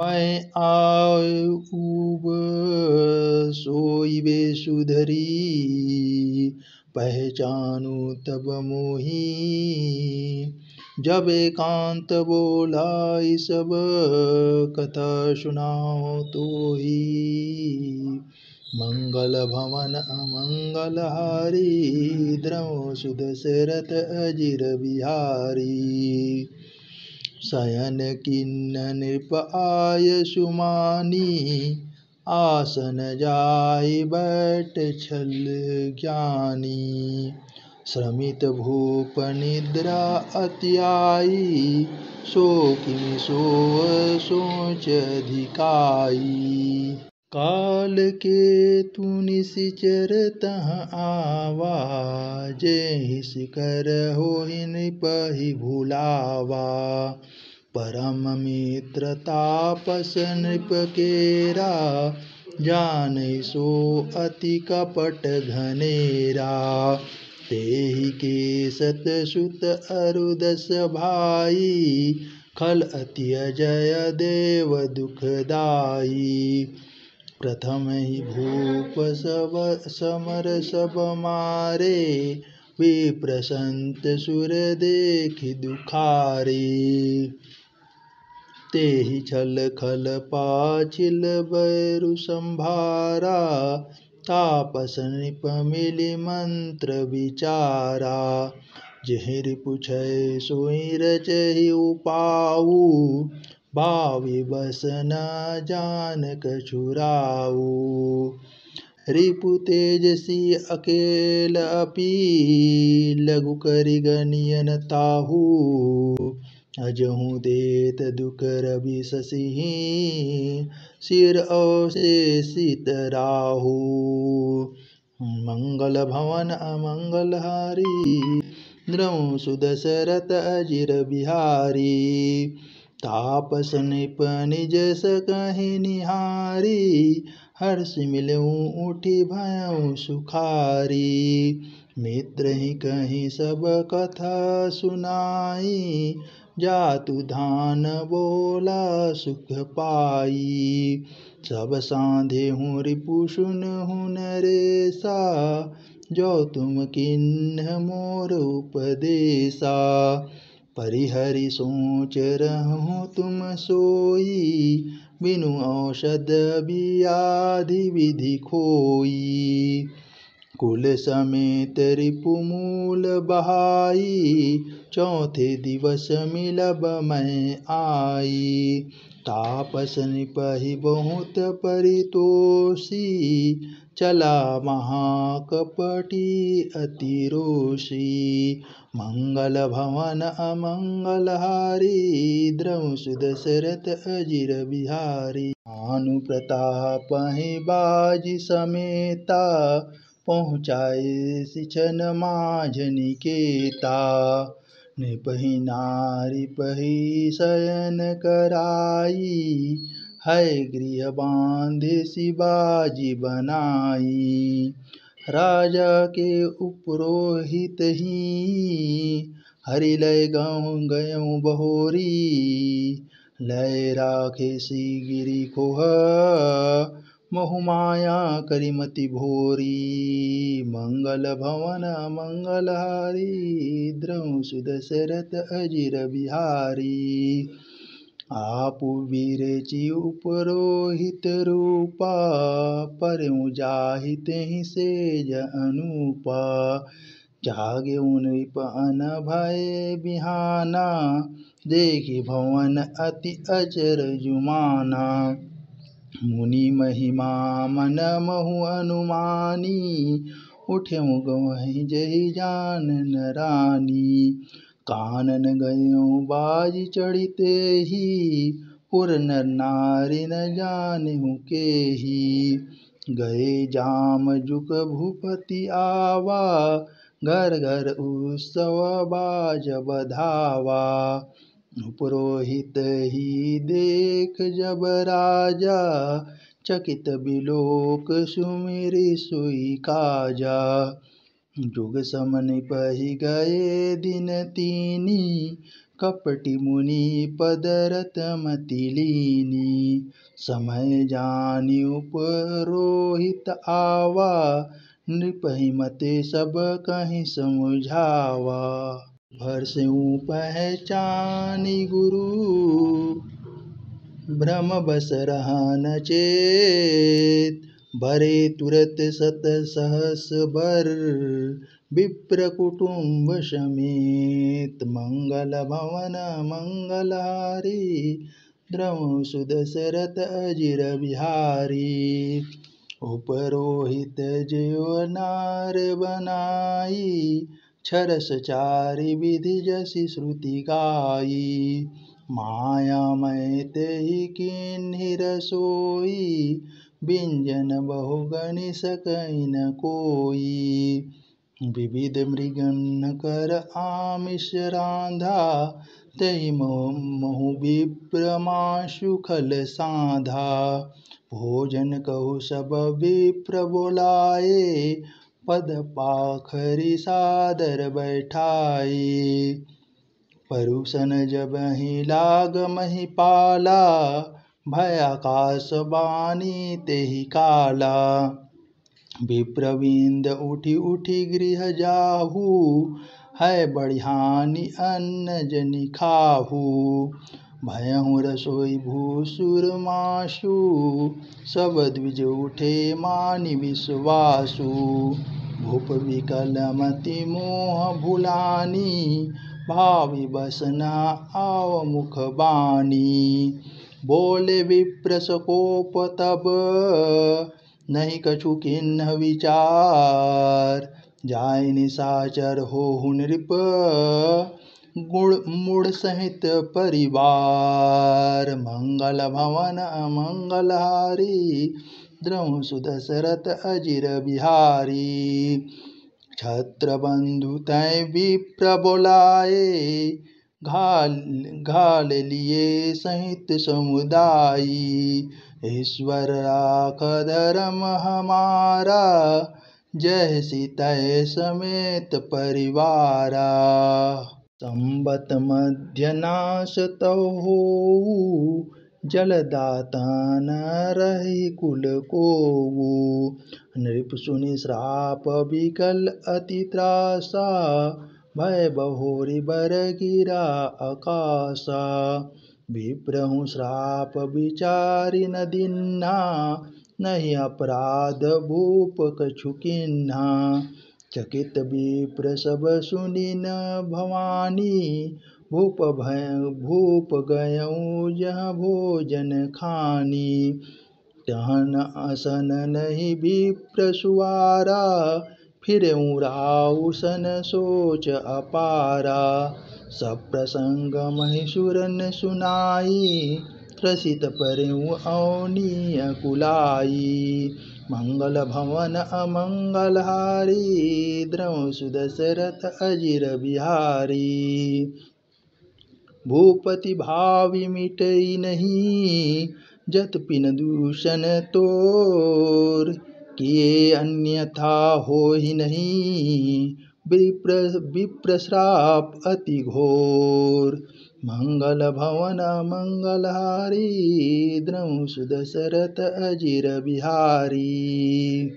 मैं आऊब सोई बेसुधरी, पहचानू तब मोही। जब एकांत बोलाई सब, कथा सुनाओ तो ही। मंगल भवन अमंगल हारी, द्रव सुदशरथ अजिर बिहारी। शयन किन्न नृप आय सुमानी, आसन जाय बैठ छल ज्ञानी। श्रमित भूप निद्रा अति आई, सो किमि सोअ सोच अधिकाई। काल के तु निशिचर तह आवा, जेहि शिकर होहि नृपहि भुलावा। परम मित्र तापस नृप केरा, जानै सो अति कपट घनेरा। तेहि के सत सुत अरु दस भाई, खल अति अजय देव दुखदाई। प्रथम ही भूप सब समर सब मारे, विप्र संत सुर देखि दुखारे। तेहि छल खल पाचिल बैरु संभारा, तापस नृप मिलि मंत्र विचारा। जेहि रिपु छय सोई रचहि उपाऊ, भावि बस न जान कछुराऊ। रिपु तेजसी अकेल अपि, लघु करि गनिय न ताहू। अजहु देत दुख रवि शशिहि, सिर अवशेषित राहु। मंगल भवन अमंगल हारी, द्रव सुदशरथ अजिर बिहारी। तापस नृप निज सकहि निहारी, हर्ष मिलऊ उठि भयउ सुखारी। मित्र ही कहि सब कथा सुनाई, जातु धान बोला सुख पाई। सब साधेहु रिपु सुनहु नरेसा, जो तुम किन्ह मोर उपदेसा। परिहरि सोच रहूं तुम सोई, बिनु औषध बियाधि विधि खोई। कुल समेत रिपु मूल बहाई, चौथे दिवस मिलब मैं आई। तापस नृपहि बहुत परितोषी, चला महाकपटी अति रोषी। मंगल भवन अमंगल हारी, द्रव सुदशरथ अजिर बिहारी। भानु प्रताप ही बाजी समेता, पहुँचाए सिछन माझ निकेता। नृपहि नारी पहि शयन कराई, है गृह बांधे सिबाजी बनाई। राजा के उपरोहित ही, हरि लय गयऊँ बहोरी। लय राखे सी गिरि खोह, मोहमाया करिमति भोरी। मंगल भवन मंगल हारी, द्रव सुदशरथ अजिर बिहारी। आपु विरचि उपरोहित रूपा, परउ जाहि तेहि सेज अनूपा। जागेउ नृप अन भय बिहाना, देखि भवन अति अचर जुमाना। मुनि महिमा मन महु अनुमानी, उठ्यउ गवहीं जहि जानन रानी। कानन गयऊँ बाजी चढ़िते ही, पुर नर नारी न जानेहु केही। गए जाम जुक भूपति आवा, घर घर उत्सव बाज बधावा। पुरोहित ही देख जब राजा, चकित बिलोक सुमिरि सोई काजा। जुग सम निपहि गए दिन तीनी, कपटी मुनि पदरत मति लीनी। समय जानि उपरोहित आवा, नृपहि मते सब कहीं समझावा। भरसऊँ पहचानी गुरु, भ्रम बस रहा न चेत। भरे तुरत सत सहस बर, विप्र कुटुम्ब समेत। मंगल भवन मंगलहारी, द्रवहु सुदशरथ अजिर बिहारी। उपरोहित ज्यों नार बनाई, छरस चारि विधि जसि श्रुति गाई। मायामय तेहि किन्हि रसोई, व्यंजन बहु गनि सकइ न कोई। विविध मृगन्न कर आमिष राँधा, तहि महु विप्र माशु खल साँधा। भोजन कहु सब विप्र बोलाए, पद पाखरि सादर बैठाए। परुसन जबहि लाग महिपाला, भय आकाश बानी तेहि काला। विप्रविंद उठि उठि गृह जाहु, है बड़ी हानि अन्न जनि खाहु। भयहु रसोई भूसुर मासु, सब द्विज उठे मानि विश्वासु। भूप विकल मति मोह भुलानी, भावि बस न आव मुख बानी। बोले विप्र सकोप तब, नहीं कछु किन्ह विचार। जाय निशाचर होहु नृप, गुण मूढ़ सहित परिवार। मंगल भवन मंगलहारी, द्रवहु सुदशरथ अजिर बिहारी। छत्र बंधु तै विप्र बोलाए, घाल लिए सहित समुदायी। ईश्वर राख धर्म हमारा, जैसि तै समेत परिवारा। संबत मध्य नाश तौ होऊ, जलदाता न रहि कुल कोऊ। नृप सुनि श्राप विकल अति त्रासा, भय बहोरि बर गिरा अकासा। विप्रहु श्राप विचारि न दीन्हा, नहीं अपराध भूप कछु किन्हा। चकित विप्र सब सुनि न भवानी, भूप गयऊँ जहाँ भोजन खानी। तहाँ न असन नहीं विप्र सुवारा, फिरऊँ राउ सन सोच अपारा। सब प्रसंग महिषुरन सुनाई, त्रसित परऊँ अवनी अकुलाई। मंगल भवन अमंगलहारी, द्रवहु सुदशरथ अजिर बिहारी। भूपति भावि मिटई नहीं, जत पिन दूषण तोर। किए अन्यथा होहि नहीं, विप्र श्राप अति घोर। मंगल भवन मंगलहारी, द्रवहु सुदशरथ अजिर बिहारी।